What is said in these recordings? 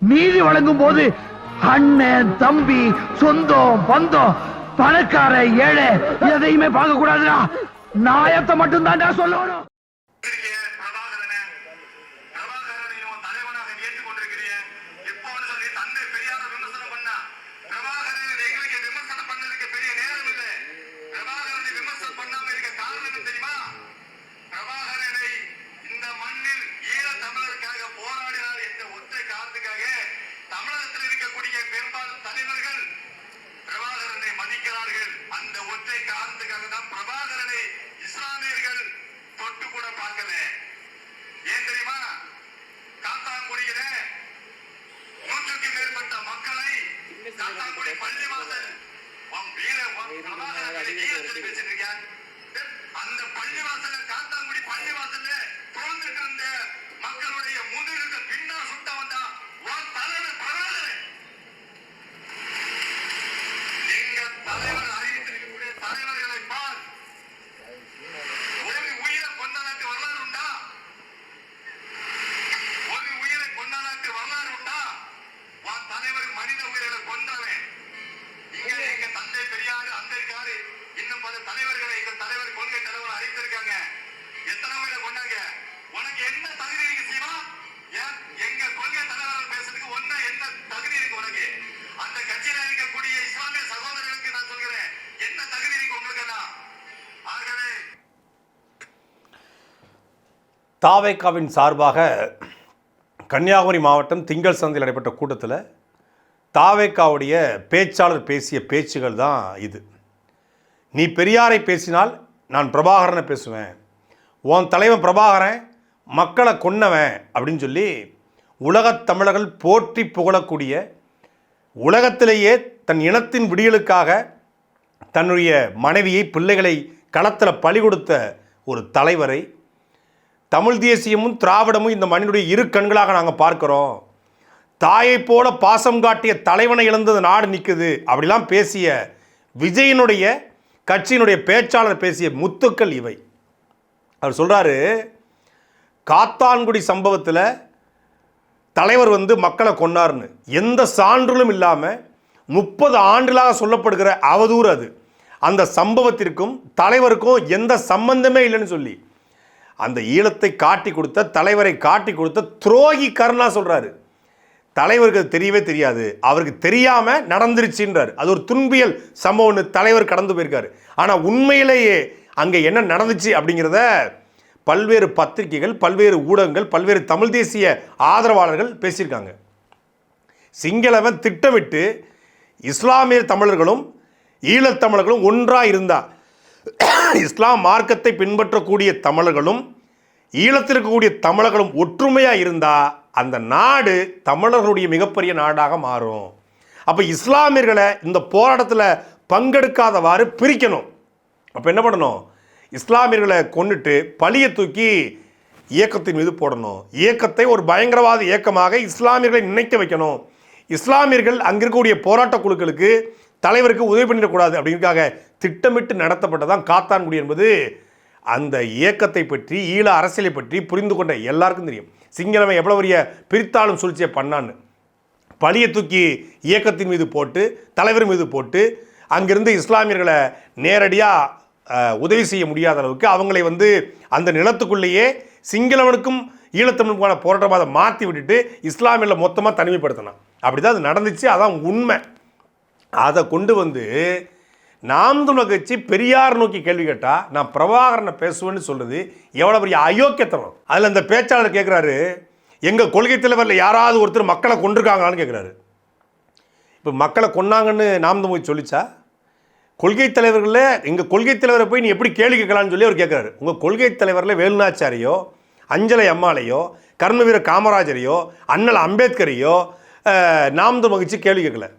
நீதி வழங்கும் போது அண்ணன் தம்பி சொந்தம் பந்தம் பணக்கார ஏழை எதையுமே பார்க்க கூடாதுடா. நாயத்தை மட்டும் தான் சொல்லணும். தாவேகாவின் சார்பாக கன்னியாகுமரி மாவட்டம் திங்கள் சந்தையில் நடைபெற்ற கூட்டத்தில் தாவேகாவுடைய பேச்சாளர் பேசிய பேச்சுகள் தான் இது. நீ பெரியாரை பேசினால் நான் பிரபாகரனை பேசுவேன், உன் தலைவன் பிரபாகரன் மக்களை கொன்னவன் அப்படின்னு சொல்லி உலகத் தமிழர்கள் போற்றி புகழக்கூடிய, உலகத்திலேயே தன் இனத்தின் விடியலுக்காக தன்னுடைய மனைவியை பிள்ளைகளை களத்தில் பலி கொடுத்த ஒரு தலைவரை தமிழ் தேசியமும் திராவிடமும் இந்த மண்ணினுடைய இரு கண்களாக நாங்கள் பார்க்குறோம், தாயை போல பாசம் காட்டிய தலைவனை இழந்தது நாடு நிற்குது அப்படிலாம் பேசிய விஜயனுடைய கட்சியினுடைய பேச்சாளர் பேசிய முத்துக்கள் இவை. அவர் சொல்கிறாரு, காத்தான்குடி சம்பவத்தில் தலைவர் மக்களை கொன்னார்னு எந்த சான்றுகளும் இல்லாமல் 30 ஆண்டுகளாக சொல்லப்படுகிற அவதூறு அது. அந்த சம்பவத்திற்கும் தலைவருக்கும் எந்த சம்பந்தமே இல்லைன்னு சொல்லி அந்த ஈழத்தை காட்டி கொடுத்த தலைவரை காட்டி கொடுத்த துரோகி கருணா சொல்கிறாரு. தலைவருக்கு அது தெரியவே தெரியாது, அவருக்கு தெரியாமல் நடந்துருச்சுன்றார். அது ஒரு துன்பியல் சம்பவம்னு தலைவர் கடந்து போயிருக்காரு. ஆனால் உண்மையிலேயே அங்கே என்ன நடந்துச்சு அப்படிங்கிறத பல்வேறு பத்திரிகைகள், பல்வேறு ஊடகங்கள், பல்வேறு தமிழ் தேசிய ஆதரவாளர்கள் பேசியிருக்காங்க. சிங்களவன் திட்டமிட்டு இஸ்லாமிய தமிழர்களும் ஈழத்தமிழர்களும் ஒன்றாக இருந்தால், இஸ்லாம் மார்க்கத்தை பின்பற்றக்கூடிய தமிழர்களும் ஈழத்தில் இருக்கக்கூடிய தமிழர்களும் ஒற்றுமையாக இருந்தால் அந்த நாடு தமிழர்களுடைய மிகப்பெரிய நாடாக மாறும். அப்போ இஸ்லாமியர்களை இந்த போராட்டத்தில் பங்கெடுக்காதவாறு பிரிக்கணும். அப்போ என்ன பண்ணணும்? இஸ்லாமியர்களை கொண்டுட்டு பழியை தூக்கி இயக்கத்தின் மீது போடணும். இயக்கத்தை ஒரு பயங்கரவாத இயக்கமாக இஸ்லாமியர்களை நினைக்க வைக்கணும். இஸ்லாமியர்கள் அங்கே இருக்கக்கூடிய போராட்ட குழுக்களுக்கு தலைவருக்கு உதவி பண்ணிடக்கூடாது அப்படிங்கிறதுக்காக திட்டமிட்டு நடத்தப்பட்டதான் காத்தான்குடி என்பது அந்த இயக்கத்தை பற்றி, ஈழ அரசியலை பற்றி புரிந்து கொண்ட எல்லாருக்கும் தெரியும். சிங்களவன் எவ்வளோ பெரிய பிரித்தாளும் சூழ்ச்சியை பண்ணான்னு பழியை தூக்கி இயக்கத்தின் மீது போட்டு, தலைவர் மீது போட்டு, அங்கிருந்து இஸ்லாமியர்களை நேரடியாக உதவி செய்ய முடியாத அளவுக்கு அவங்களை அந்த நிலத்துக்குள்ளேயே சிங்களவனுக்கும் ஈழத்தமிழுக்கான போராட்டமாக மாற்றி விட்டுட்டு இஸ்லாமியில் மொத்தமாக தனிமைப்படுத்தினான். அப்படி தான் அது நடந்துச்சு. அதான் உண்மை. அதை கொண்டு நாம் தமிழர் கட்சி பெரியார் நோக்கி கேள்வி கேட்டால் நான் பிரபாகரனை பேசுவேன்னு சொல்கிறது எவ்வளோ பெரிய அயோக்கியத்தனம். அதில் அந்த பேச்சாளர் கேட்குறாரு, எங்கள் கொள்கை தலைவரில் யாராவது ஒருத்தர் மக்களை கொண்டிருக்காங்களான்னு கேட்குறாரு. இப்போ மக்களை கொன்னாங்கன்னு நாம் தமிழ் சொல்லிச்சா? கொள்கை தலைவர்களில் எங்கள் கொள்கை தலைவரை போய் நீ எப்படி கேள்வி கேட்கலான்னு சொல்லி அவர் கேட்குறாரு. உங்கள் கொள்கை தலைவரில் வேலுநாச்சியாரையோ, அஞ்சலை அம்மாளையோ, கர்மவீர காமராஜரையோ, அண்ணல் அம்பேத்கரையோ நாம் தமிழ் கட்சி கேள்வி கேட்கல.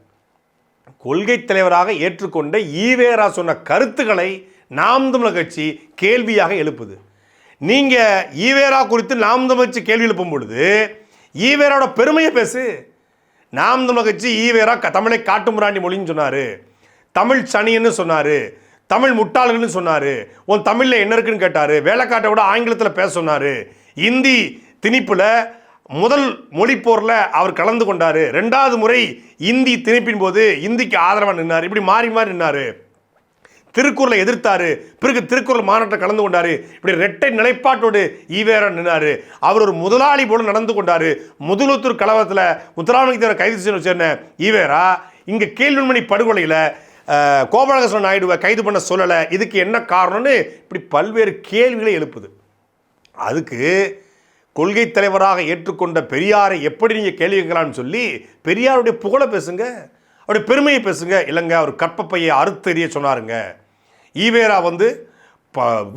கொள்கை தலைவராக ஏற்றுக்கொண்ட ஈவேரா சொன்ன கருத்துக்களை நாம் தமிழர் கட்சி கேள்வியாக எழுப்புது. நீங்கள் ஈவேரா குறித்து நாம் தமிழர் கட்சி கேள்வி எழுப்பும் பொழுது ஈவேராவோட பெருமையை பேசு. நாம் தமிழர் கட்சி ஈவேரா தமிழை காட்டுமிராண்டி மொழின்னு சொன்னார், தமிழ் சனின்னு சொன்னார், தமிழ் முட்டாள்கள்னு சொன்னார், உன் தமிழில் என்ன இருக்குன்னு கேட்டார், வேலைக்காட்டை விட ஆங்கிலத்தில் பேச சொன்னார், இந்தி திணிப்பில் முதல் மொழிப்போரில் அவர் கலந்து கொண்டார், 2வது முறை இந்தி திணிப்பின் போது இந்திக்கு ஆதரவாக நின்னார், இப்படி மாறி மாறி நின்னார். திருக்குறளை எதிர்த்தாரு, பிறகு திருக்குறள் மாநாட்டை கலந்து கொண்டாரு, இப்படி இரட்டை நிலைப்பாட்டோடு ஈவேரா நின்னாரு. அவர் ஒரு முதலாளி போல நடந்து கொண்டாரு. முதலுத்தூர் கலவரத்தில் முத்துராமலிங்க கைது சேர்ந்த ஈவேரா இங்கே கேள்விமணி படுகொலையில் கோபாலகிருஷ்ணன் நாயுடுவை கைது பண்ண சொல்லலை. இதுக்கு என்ன காரணம்னு இப்படி பல்வேறு கேள்விகளை எழுப்புது. அதுக்கு கொள்கை தலைவராக ஏற்றுக்கொண்ட பெரியாரை எப்படி நீங்கள் கேள்வி கேட்கலான்னு சொல்லி பெரியாருடைய புகழை பேசுங்க, அவருடைய பெருமையை பேசுங்க. இல்லைங்க, அவர் கற்பப்பையை அறுத்தெறிய சொன்னாருங்க. ஈவேரா வந்து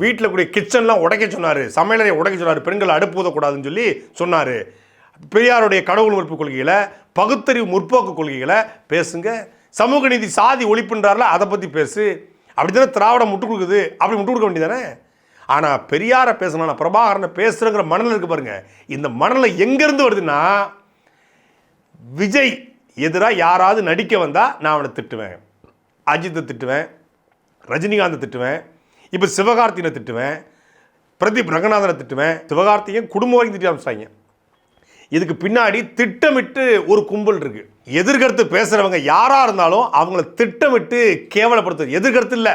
வீட்டில் கூடிய கிச்சன்லாம் உடைக்க சொன்னார், சமையலறை உடைக்க சொன்னார், பெண்கள் அடுப்பு ஊதக்கூடாதுன்னு சொல்லி சொன்னார். பெரியாருடைய கடவுள் மறுப்பு கொள்கைகளை, பகுத்தறிவு முற்போக்கு கொள்கைகளை பேசுங்க. சமூக நீதி சாதி ஒழிப்புன்றார்ல, அதை பற்றி பேசு. அப்படி தானே திராவிடம் முட்டு கொடுக்குது, அப்படி முட்டு கொடுக்க வேண்டியதானே. ஆனால் பெரியாரை பேசணும், பிரபாகரனை பேசுகிறங்கிற மனநிலை இருக்குது பாருங்கள். இந்த மனநிலை எங்கேருந்து வருதுன்னா, விஜய் எதிராக யாராவது நடிக்க வந்தால் நான் அவனை திட்டுவேன், அஜித்தை திட்டுவேன், ரஜினிகாந்தை திட்டுவேன், இப்போ சிவகார்த்திகனை திட்டுவேன், பிரதீப் ரங்கநாதனை திட்டுவேன். சிவகார்த்திகன் குடும்பம் வரைக்கும் திட்டி ஆரம்பிச்சிட்டாங்க. இதுக்கு பின்னாடி திட்டமிட்டு ஒரு கும்பல் இருக்கு. எதிர்கருத்து பேசுகிறவங்க யாராக இருந்தாலும் அவங்கள திட்டமிட்டு கேவலப்படுத்துறது. எதிர்கருத்து இல்லை,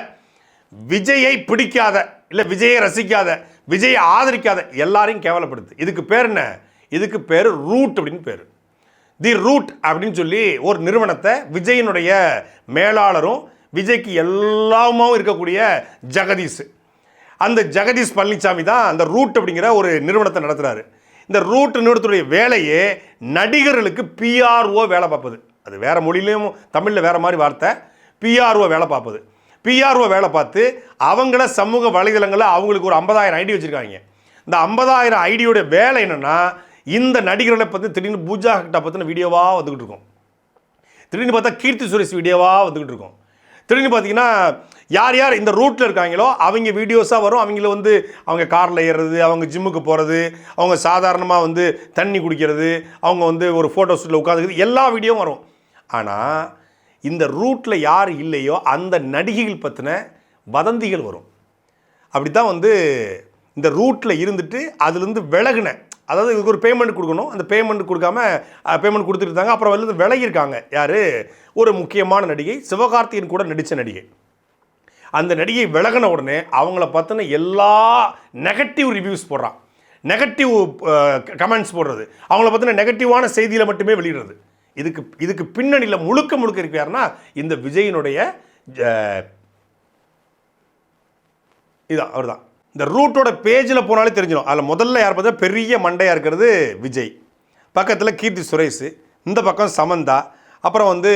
விஜயை பிடிக்காத, இல்லை விஜயை ரசிக்காத, விஜயை ஆதரிக்காத எல்லாரையும் கேவலப்படுத்து. இதுக்கு பேர் என்ன? இதுக்கு பேர் ரூட் அப்படின்னு பேர். தி ரூட் அப்படின்னு சொல்லி ஒரு நிறுவனத்தை விஜயினுடைய மேலாளரும் விஜய்க்கு எல்லாமும் இருக்கக்கூடிய ஜெகதீஷ், அந்த ஜெகதீஷ் பழனிசாமி தான் அந்த ரூட் அப்படிங்கிற ஒரு நிறுவனத்தை நடத்துகிறாரு. இந்த ரூட் நிறுவனத்துடைய வேலையே நடிகர்களுக்கு பிஆர்ஓ வேலை பார்ப்பது. அது வேறு மொழியிலையும் தமிழில் வேறு மாதிரி வார்த்தை. பிஆர்ஓ வேலை பார்ப்பது. பிஆர்ஓ வேலை பார்த்து அவங்கள சமூக வலைதளங்களில் அவங்களுக்கு ஒரு 50,000 ஐடி வச்சுருக்காங்க. இந்த 50,000 ஐடியோட வேலை என்னென்னா, இந்த நடிகர்களை பற்றி திடீர்னு பூஜா ஹெக்டா பற்றின வீடியோவாக வந்துக்கிட்டு இருக்கும், திடீர்னு பார்த்தா கீர்த்தி சுரேஷ் வீடியோவாக வந்துக்கிட்டு இருக்கும், திடீர்னு பார்த்தீங்கன்னா யார் யார் இந்த ரூட்டில் இருக்காங்களோ அவங்க வீடியோஸாக வரும். அவங்கள வந்து அவங்க காரில் ஏறுறது, அவங்க ஜிம்முக்கு போகிறது, அவங்க சாதாரணமாக வந்து தண்ணி குடிக்கிறது, அவங்க வந்து ஒரு ஃபோட்டோ ஷூட்டில் உட்காந்துக்கிறது, எல்லா வீடியோவும் வரும். ஆனால் இந்த ரூட்டில் யார் இல்லையோ அந்த நடிகைகள் பற்றின வதந்திகள் வரும். அப்படி தான் வந்து இந்த ரூட்டில் இருந்துட்டு அதுலேருந்து விலகுன, அதாவது இதுக்கு ஒரு பேமெண்ட் கொடுக்கணும், அந்த பேமெண்ட் கொடுக்காம பேமெண்ட் கொடுத்துட்டு இருந்தாங்க. அப்புறம் வந்து விலகியிருக்காங்க. யார்? ஒரு முக்கியமான நடிகை, சிவகார்த்திகேயன் கூட நடித்த நடிகை. அந்த நடிகை விலகின உடனே அவங்கள பற்றின எல்லா நெகட்டிவ் ரிவ்யூஸ் போடுறான், நெகட்டிவ் கமெண்ட்ஸ் போடுறது, அவங்கள பற்றின நெகட்டிவான செய்தியில் மட்டுமே வெளியிடுறது. இதுக்கு பின்னணியில் முழுக்க இருக்கு யாருன்னா இந்த விஜயினுடைய இதான் அவர் தான். இந்த ரூட்டோட பேஜில் போனாலே தெரிஞ்சிடும். அதில் முதல்ல யார் பார்த்தா பெரிய மண்டையாக இருக்கிறது விஜய், பக்கத்தில் கீர்த்தி சுரேஷ், இந்த பக்கம் சமந்தா, அப்புறம் வந்து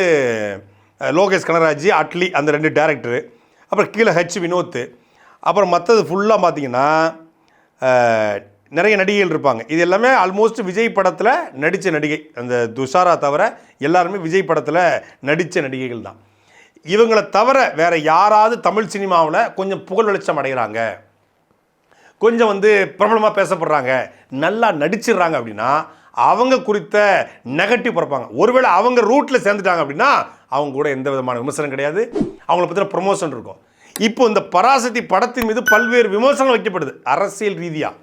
லோகேஷ் கனகராஜ், அட்லி அந்த 2 டேரக்டரு, அப்புறம் கீழே ஹெச் வினோத், அப்புறம் மற்றது ஃபுல்லாக பார்த்தீங்கன்னா நிறைய நடிகைகள் இருப்பாங்க. இது எல்லாமே ஆல்மோஸ்ட் விஜய் படத்தில் நடித்த நடிகை. அந்த துஷாரா தவிர எல்லாருமே விஜய் படத்தில் நடித்த நடிகைகள் தான். இவங்களை தவிர வேறு யாராவது தமிழ் சினிமாவில் கொஞ்சம் புகழ் வெளிச்சம் அடைகிறாங்க, கொஞ்சம் வந்து பிரபலமாக பேசப்படுறாங்க, நல்லா நடிச்சிடுறாங்க அப்படின்னா அவங்க குறித்த நெகட்டிவ் பிறப்பாங்க. ஒருவேளை அவங்க ரூட்டில் சேர்ந்துட்டாங்க அப்படின்னா அவங்க கூட எந்த விதமான விமர்சனம் கிடையாது, அவங்கள பற்றின ப்ரொமோஷன் இருக்கும். இப்போ இந்த பராசக்தி படத்தின் மீது பல்வேறு விமர்சனங்கள் வைக்கப்படுது அரசியல் ரீதியாக.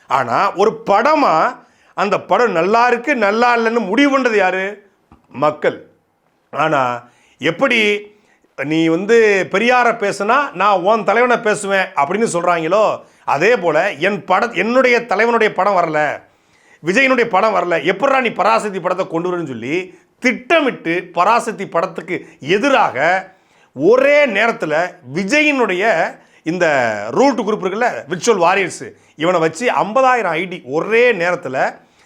ஆனால் ஒரு படமாக அந்த படம் நல்லா இருக்குது நல்லா இல்லைன்னு முடிவு பண்ணுறது யார்? மக்கள். ஆனால் எப்படி நீ வந்து பெரியாரை பேசுனா நான் உன் தலைவனை பேசுவேன் அப்படின்னு சொல்கிறாங்களோ, அதே போல் என்னுடைய தலைவனுடைய படம் வரல, விஜயனுடைய படம் வரல, எப்படா நீ பராசக்தி படத்தை கொண்டு வரணும்னு சொல்லி திட்டமிட்டு பராசக்தி படத்துக்கு எதிராக ஒரே நேரத்தில் விஜயினுடைய இந்த ரூட் குரூப் இருக்குல்ல, விர்ச்சுவல் வாரியர்ஸ், இவனை வச்சு 50,000 ஐடி ஒரே நேரத்தில்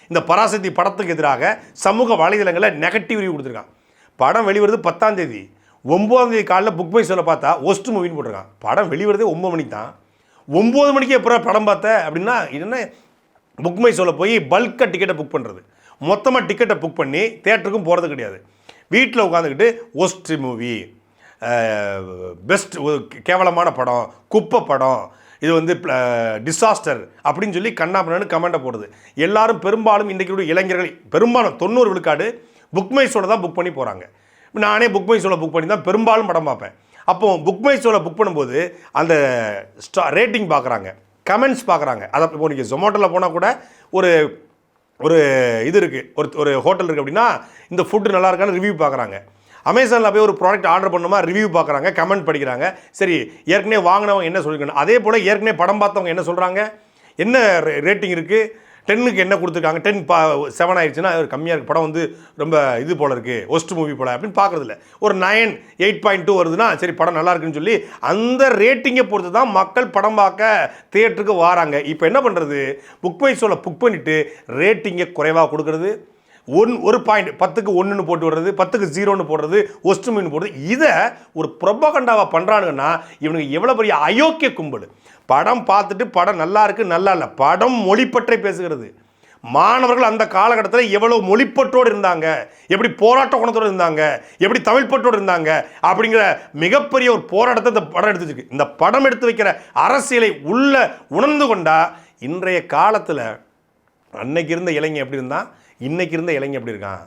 இந்த பராசக்தி படத்துக்கு எதிராக சமூக வலைதளங்களில் நெகட்டிவ் ரிவ்யூ கொடுத்துருக்கான். படம் வெளிவருது 10ஆம் தேதி, 9ஆம் தேதி காலையில் புக் மை ஷோல பார்த்தா ஒஸ்ட் மூவின்னு போட்டிருக்கான். படம் வெளிவரதே 9 மணிக்கு தான். 9 மணிக்கு எப்போ படம் பார்த்த அப்படின்னா என்ன, புக் மை ஷோவில் போய் பல்காக டிக்கெட்டை புக் பண்ணுறது, மொத்தமாக டிக்கெட்டை புக் பண்ணி தேட்டருக்கும் போகிறது கிடையாது. வீட்டில் உட்காந்துக்கிட்டு ஒஸ்ட் மூவி, பெஸ்ட் கேவலமான படம், குப்பை படம், இது வந்து டிசாஸ்டர் அப்படின்னு சொல்லி கண்ணாமண்ணு கமெண்ட்டை போடுது. எல்லாரும் பெரும்பாலும் இன்றைக்கு இளைஞர்கள் பெரும்பாலும் 90 விழுக்காடு புக் மை ஷோவில் தான் புக் பண்ணி போகிறாங்க. நானே புக் மை ஷோவில் புக் பண்ணி தான் பெரும்பாலும் படம் பார்ப்பேன். அப்போது புக் மை ஷோவில் புக் பண்ணும்போது அந்த ரேட்டிங் பார்க்குறாங்க, கமெண்ட்ஸ் பார்க்குறாங்க. அதை இப்போ நீங்கள் ஜொமேட்டோவில் போனால் கூட ஒரு ஒரு இது இருக்குது, ஒரு ஹோட்டல் இருக்குது அப்படின்னா இந்த ஃபுட்டு நல்லா இருக்கான்னு ரிவ்யூ பார்க்குறாங்க. அமேசானில் போய் ஒரு ப்ராடக்ட் ஆர்டர் பண்ணுமா ரிவ்யூ பார்க்குறாங்க, கமெண்ட் படிக்கிறாங்க. சரி, ஏற்கனவே வாங்கினவங்க என்ன சொல்லியிருக்காங்க, அதே போல் ஏற்கனவே படம் பார்த்தவங்க என்ன சொல்கிறாங்க, என்ன ரேட்டிங் இருக்குது, 10க்கு என்ன கொடுத்துருக்காங்க, 7 ஆயிடுச்சுன்னா ஒரு கம்மியாக இருக்குது, படம் வந்து ரொம்ப இது போல் இருக்குது, ஒஸ்ட் மூவி போல் அப்படின்னு பார்க்குறதில்ல. ஒரு 9, 8.2 வருதுன்னா சரி படம் நல்லா இருக்குன்னு சொல்லி அந்த ரேட்டிங்கை பொறுத்து தான் மக்கள் படம் பார்க்க தியேட்டருக்கு வராங்க. இப்போ என்ன பண்ணுறது, புக் மை ஷோவில் புக் பண்ணிவிட்டு ரேட்டிங்கை குறைவாக கொடுக்குறது, ஒரு பாயிண்ட் 10க்கு 1ன்னு போட்டு விடுறது, 10க்கு 0ன்னு போடுறது, ஒஸ்ட் மூவின்னு போடுறது, இதை ஒரு ப்ரொபகண்டாவாக பண்ணுறானுங்கன்னா இவனுக்கு எவ்வளோ பெரிய அயோக்கிய கும்பல். படம் பார்த்துட்டு படம் நல்லா இருக்குது நல்லா இல்லை, படம் மொழிப்பற்றை பேசுகிறது. மாணவர்கள் அந்த காலகட்டத்தில் எவ்வளோ மொழிப்பற்றோடு இருந்தாங்க, எப்படி போராட்ட குணத்தோடு இருந்தாங்க, எப்படி தமிழ் பற்றோடு இருந்தாங்க அப்படிங்கிற மிகப்பெரிய ஒரு போராட்டத்தை இந்த படம் எடுத்து வச்சிருக்கு. இந்த படம் எடுத்து வைக்கிற அரசியலை உள்ள உணர்ந்து கொண்டா இன்றைய காலத்தில் அன்னைக்கு இருந்த இளைஞன் எப்படி இருந்தான், இன்னைக்கு இருந்த இளைஞன் எப்படி இருக்கான்.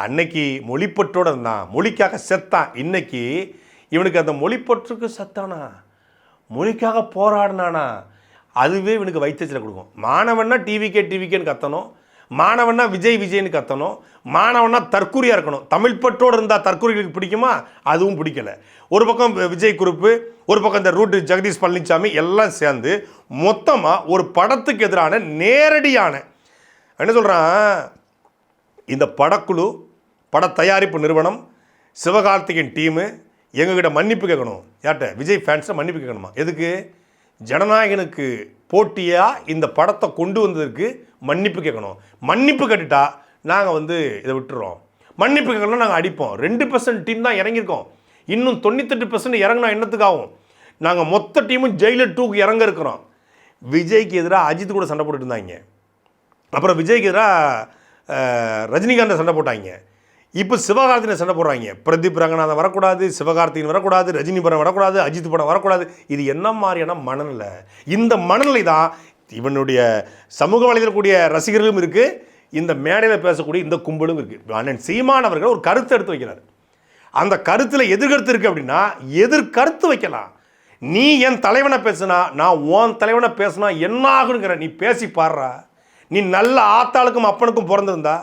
அன்னைக்கு மொழிப்பற்றோடு இருந்தான், மொழிக்காக செத்தான். இன்னைக்கு இவனுக்கு அந்த மொழிப்பற்றுக்கு செத்தானா, மொழிக்காக போராடினானா, அதுவே இவனுக்கு வைத்தச்சில் கொடுக்கும். மாணவன்னா டிவிக்கேன்னு கத்தணும், மாணவன்னா விஜய்னு கத்தணும், மாணவன்னா தற்கூரியாக இருக்கணும். தமிழ் பற்றோடு இருந்தால் தற்கூரிகளுக்கு பிடிக்குமா, அதுவும் பிடிக்கல. ஒரு பக்கம் விஜய் குரூப்பு, ஒரு பக்கம் இந்த ரூட்டு ஜெகதீஷ் பழனிசாமி எல்லாம் சேர்ந்து மொத்தமாக ஒரு படத்துக்கு எதிரான நேரடியான என்ன சொல்கிறான், இந்த படக்குழு, பட தயாரிப்பு நிறுவனம், சிவகார்த்திகேயன் டீமு எங்ககிட்ட மன்னிப்பு கேட்கணும். யார்கிட்ட, விஜய் ஃபேன்ஸை மன்னிப்பு கேட்கணுமா. எதுக்கு, ஜனநாயகனுக்கு போட்டியாக இந்த படத்தை கொண்டு வந்ததுக்கு மன்னிப்பு கேட்கணும். மன்னிப்பு கேட்டுட்டா நாங்கள் வந்து இதை விட்டுறோம், மன்னிப்பு கேட்கணும் நாங்கள் அடிப்போம். 2% டீம் தான் இறங்கியிருக்கோம், இன்னும் 98% இறங்கினா என்னத்துக்காகும். நாங்கள் மொத்த டீமும் ஜெயிலர் 2க்கு இறங்க இருக்கிறோம். விஜய்க்கு எதிராக அஜித் கூட சண்டை போட்டுட்டு இருந்தாங்க, அப்புறம் விஜய்க்கு எதிராக ரஜினிகாந்தை சண்டை போட்டாங்க, இப்போ சிவகார்த்திகேயன் சண்டை போடுறாங்க. பிரதீப் ரங்கநாதன் வரக்கூடாது, சிவகார்த்திகேயன் வரக்கூடாது, ரஜினி படம் வரக்கூடாது, அஜித் படம் வரக்கூடாது. இது என்ன மாதிரியான மனநிலை? இந்த மனநிலை தான் இவனுடைய சமூக வலைதளத்தில் கூடிய ரசிகர்களும் இருக்குது, இந்த மேடையில் பேசக்கூடிய இந்த கும்பலும் இருக்குது. அண்ணன் சீமான் அவர்கள் ஒரு கருத்தை எடுத்து வைக்கிறார். அந்த கருத்தில் எதிர்கருத்து இருக்குது அப்படின்னா எதிர்கருத்து வைக்கலாம். நீ என் தலைவனை பேசுனா, நான் உன் தலைவனை பேசுனா என்ன ஆகுங்கிற, நீ பேசி பாடுறா. நீ நல்ல ஆத்தாளுக்கும் அப்பனுக்கும் பிறந்திருந்தா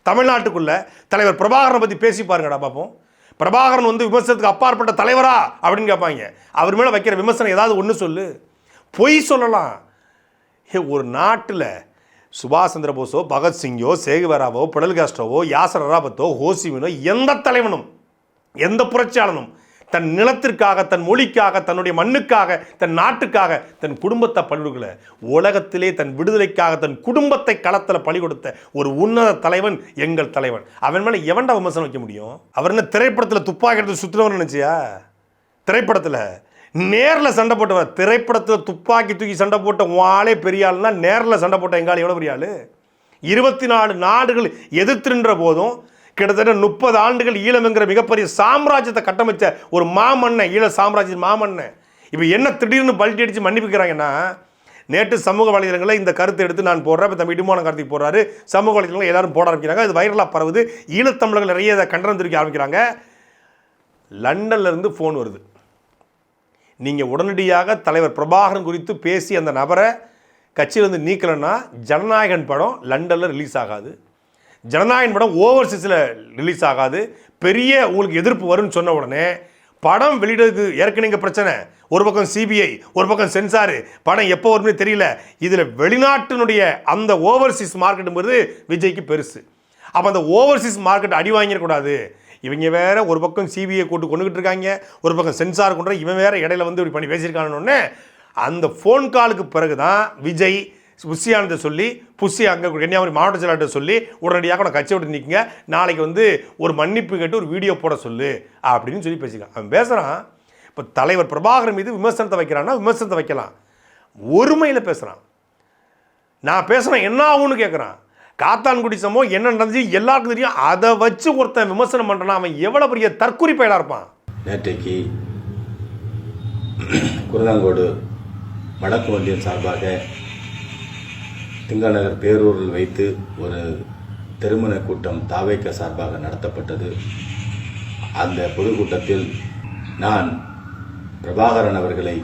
தமிழ்நாட்டுக்குள்ள தலைவர் பிரபாகரனை பற்றி பேசி பாருங்கடா பார்ப்போம். பிரபாகரன் வந்து விமர்சனத்துக்கு அப்பாற்பட்ட தலைவரா அப்படின்னு கேட்பாங்க. அவர் மேலே வைக்கிற விமர்சனம் ஏதாவது ஒன்று சொல்லு, பொய் சொல்லலாம். ஒரு நாட்டில் சுபாஷ் சந்திர போஸோ, பகத்சிங்கோ, சேகுவராவோ, பிடல் காஸ்ட்ரோவோ, யாசர் அராபத்தோ, ஹோசிமினோ, எந்த தலைவனும் எந்த புரட்சியாளனும் தன் நிலத்திற்காக, தன் மொழிக்காக, தன்னுடைய மண்ணுக்காக, தன் நாட்டுக்காக, தன் குடும்பத்தை பழிகொடுக்கல. உலகத்திலே தன் விடுதலைக்காக தன் குடும்பத்தை களத்தில் பழி கொடுத்த ஒரு உன்னத தலைவன் எங்கள் தலைவன். அவன் மேலே எவன்டா விமர்சனம் வைக்க முடியும்? அவர் என்ன திரைப்படத்தில் துப்பாக்கி எடுத்து சுற்றுனவன் நினச்சியா? திரைப்படத்தில் நேரில் சண்டை போட்டவன், திரைப்படத்தில் துப்பாக்கி தூக்கி சண்டை போட்ட ஆளே பெரிய ஆளுன்னா நேரில் சண்டை போட்ட எங்கால் எவ்வளோ பெரிய ஆள்? 24 நாடுகள் எதிர்த்துன்ற போதும் கிட்டத்தட்ட 30 ஆண்டுகள் ஈழம்ங்கிற மிகப்பெரிய சாம்ராஜ்யத்தை கட்டமைச்ச ஒரு மாமன்னன், ஈழ சாம்ராஜ்ய மாமன்னன். இப்போ என்ன திடீர்னு பல்ட்டி அடித்து மன்னிப்புக்கிறாங்கன்னா, நேற்று சமூக வலைதளங்களில் இந்த கருத்தை எடுத்து நான் போடுறேன், இப்போ தம்பி இடுமான கார்த்திக் போடுறாரு, சமூக வலைதளங்களில் எல்லாரும் போட ஆரம்பிக்கிறாங்க. அது வைரலாக பரவுது, ஈழத்தமிழர்கள் நிறைய இதை கண்டனம் தெரிவிக்க ஆரம்பிக்கிறாங்க. லண்டன்லேருந்து ஃபோன் வருது, நீங்கள் உடனடியாக தலைவர் பிரபாகரன் குறித்து பேசி அந்த நபரை கட்சியிலேருந்து நீக்கலைன்னா ஜனநாயகன் படம் லண்டனில் ரிலீஸ் ஆகாது, ஜனநாயகன் படம் ஓவர்சீஸில் ரிலீஸ் ஆகாது, பெரிய உங்களுக்கு எதிர்ப்பு வரும்னு சொன்ன உடனே படம் வெளியிடுறதுக்கு ஏற்கனவே பிரச்சனை. ஒரு பக்கம் சிபிஐ, ஒரு பக்கம் சென்சாரு, படம் எப்போ வரும்னு தெரியல. இதில் வெளிநாட்டினுடைய அந்த ஓவர்சீஸ் மார்க்கெட்டுங்கிறது விஜய்க்கு பெருசு. அப்போ அந்த ஓவர்சீஸ் மார்க்கெட் அடி வாங்கிடக்கூடாது. இவங்க வேற ஒரு பக்கம் சிபிஐ கூட்டு கொண்டுகிட்டு இருக்காங்க, ஒரு பக்கம் சென்சார் கொண்டு, இவன் வேற இடையில வந்து இப்படி பண்ணி பேசியிருக்கானோடனே அந்த ஃபோன் காலுக்கு பிறகு தான் விஜய் புஷியானதை சொல்லி, புஷி அங்கே கன்னியாகுமரி மாவட்ட செயலாளர்கிட்ட சொல்லி உடனடியாக நான் கட்சியை விட்டு நிற்குங்க, நாளைக்கு வந்து ஒரு மன்னிப்பு கேட்டு ஒரு வீடியோ போட சொல்லு அப்படின்னு சொல்லி பேசிக்கலாம். அவன் பேசுகிறான். இப்போ தலைவர் பிரபாகரன் மீது விமர்சனத்தை வைக்கிறான்னா விமர்சனத்தை வைக்கலாம், ஒருமையில் பேசுகிறான். நான் பேசுகிறேன் என்ன ஆகும்னு கேட்குறான். காத்தான்குடி சம்பவம் என்ன நடந்துச்சு எல்லாருக்கும் தெரியும், அதை வச்சு ஒருத்தன் விமர்சனம் பண்ணுறான், அவன் எவ்வளோ பெரிய தற்குறி பயலாக இருப்பான். நேற்றைக்கு குருதாங்கோடு வடக்கு ஒன்றியம் சார்பாக திங்கநகர் பேரூரில் வைத்து ஒரு திருமண கூட்டம் தாவேக்க சார்பாக நடத்தப்பட்டது. அந்த பொதுக்கூட்டத்தில் நான் பிரபாகரன் அவர்களை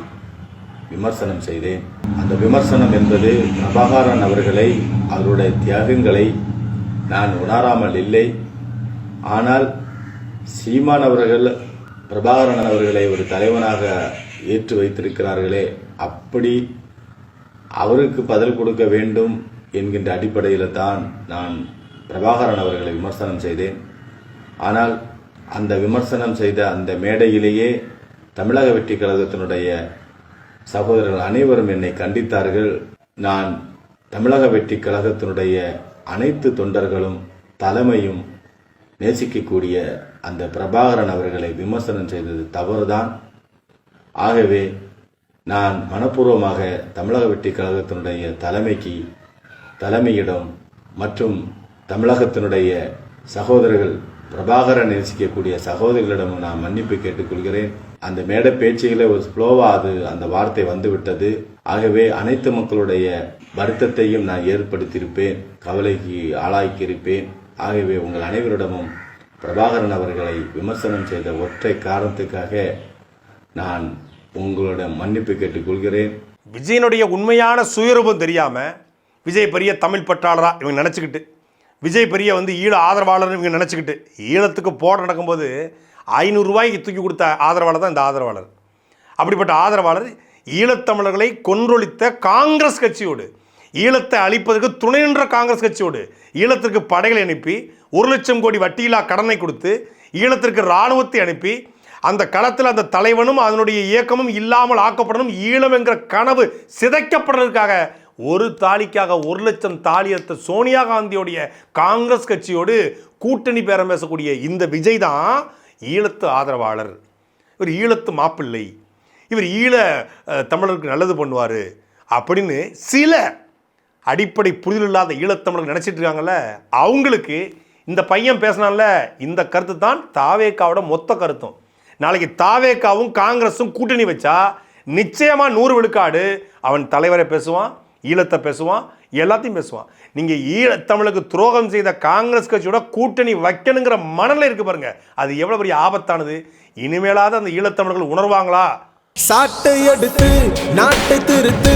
விமர்சனம் செய்தேன். அந்த விமர்சனம் என்பது பிரபாகரன் அவர்களை, அவருடைய தியாகங்களை நான் உணராமல் இல்லை. ஆனால் சீமான் அவர்கள் பிரபாகரன் அவர்களை ஒரு தலைவனாக ஏற்று வைத்திருக்கிறார்களே, அப்படி அவருக்கு பதில் கொடுக்க வேண்டும் என்கின்ற அடிப்படையில் தான் நான் பிரபாகரன் அவர்களை விமர்சனம் செய்தேன். ஆனால் அந்த விமர்சனம் செய்த அந்த மேடையிலேயே தமிழக வெற்றி கழகத்தினுடைய சகோதரர்கள் அனைவரும் என்னை கண்டித்தார்கள். நான் தமிழக வெற்றி கழகத்தினுடைய அனைத்து தொண்டர்களும் தலைமையும் நேசிக்கக்கூடிய அந்த பிரபாகரன் அவர்களை விமர்சனம் செய்தது தவறுதான். ஆகவே நான் மனப்பூர்வமாக தமிழக வெற்றி கழகத்தினுடைய தலைமையிடம் மற்றும் தமிழகத்தினுடைய சகோதரர்கள் பிரபாகரன் நேசிக்கக்கூடிய சகோதரிகளிடம் நான் மன்னிப்பு கேட்டுக்கொள்கிறேன். அந்த மேடை பேச்சுகளை ஒரு ஸ்லோவா அந்த வார்த்தை வந்துவிட்டது. ஆகவே அனைத்து மக்களுடைய வருத்தத்தையும் நான் ஏற்படுத்தியிருப்பேன், கவலைக்கு ஆளாக்கியிருப்பேன். ஆகவே உங்கள் அனைவரிடமும் பிரபாகரன் அவர்களை விமர்சனம் செய்த ஒற்றை காரணத்துக்காக நான் உங்களிடம் மன்னிப்பு கேட்டுக்கொள்கிறேன். விஜயனுடைய உண்மையான சுயரூபம் தெரியாம விஜய் பெரிய தமிழ் பற்றாளரா இவங்க நினச்சிக்கிட்டு, விஜய் பெரிய ஈழ ஆதரவாளர் இவங்க நினச்சிக்கிட்டு, ஈழத்துக்கு போட நடக்கும்போது 500 ரூபாய்க்கு தூக்கி கொடுத்த ஆதரவாளர் தான் இந்த ஆதரவாளர். அப்படிப்பட்ட ஆதரவாளர் ஈழத்தமிழர்களை கொன்றொழித்த காங்கிரஸ் கட்சியோடு, ஈழத்தை அழிப்பதற்கு துணை நின்ற காங்கிரஸ் கட்சியோடு ஈழத்திற்கு படைகளை அனுப்பி 1 லட்சம் கோடி வட்டியில்லா கடனை கொடுத்து ஈழத்திற்கு இராணுவத்தை அனுப்பி அந்த களத்தில் அந்த தலைவனும் அதனுடைய இயக்கமும் இல்லாமல் ஆக்கப்படணும், ஈழம் என்கிற கனவு சிதைக்கப்படுறதுக்காக ஒரு தாலிக்காக 1 லட்சம் தாலி எடுத்த சோனியா காந்தியோடைய காங்கிரஸ் கட்சியோடு கூட்டணி பேரம் பேசக்கூடிய இந்த விஜய் தான் ஈழத்து ஆதரவாளர். இவர் ஈழத்து மாப்பிள்ளை, இவர் ஈழ தமிழருக்கு நல்லது பண்ணுவார் அப்படின்னு சில அடிப்படை புரிதல் இல்லாத ஈழத்தமிழர்கள் நினச்சிட்டு இருக்காங்கல்ல, அவங்களுக்கு இந்த பையன் பேசினான்ல இந்த கருத்து தான் தாவேக்காவோட மொத்த கருத்தும். நாளைக்கு தாவேக்காவும் காங்கிரஸும் கூட்டணி வச்சா நிச்சயமாக 100 விழுக்காடு அவன் தலைவரை பேசுவான், ஈழத்தை பேசுவான், எல்லாத்தையும் பேசுவான். நீங்கள் ஈழத்தமிழுக்கு துரோகம் செய்த காங்கிரஸ் கட்சியோட கூட்டணி வைக்கணுங்கிற மனநிலை இருக்கு பாருங்க, அது எவ்வளோ பெரிய ஆபத்தானது. இனிமேலாவது அந்த ஈழத்தமிழர்கள் உணர்வாங்களா? சாட்டை எடுத்து நாட்டை திருத்து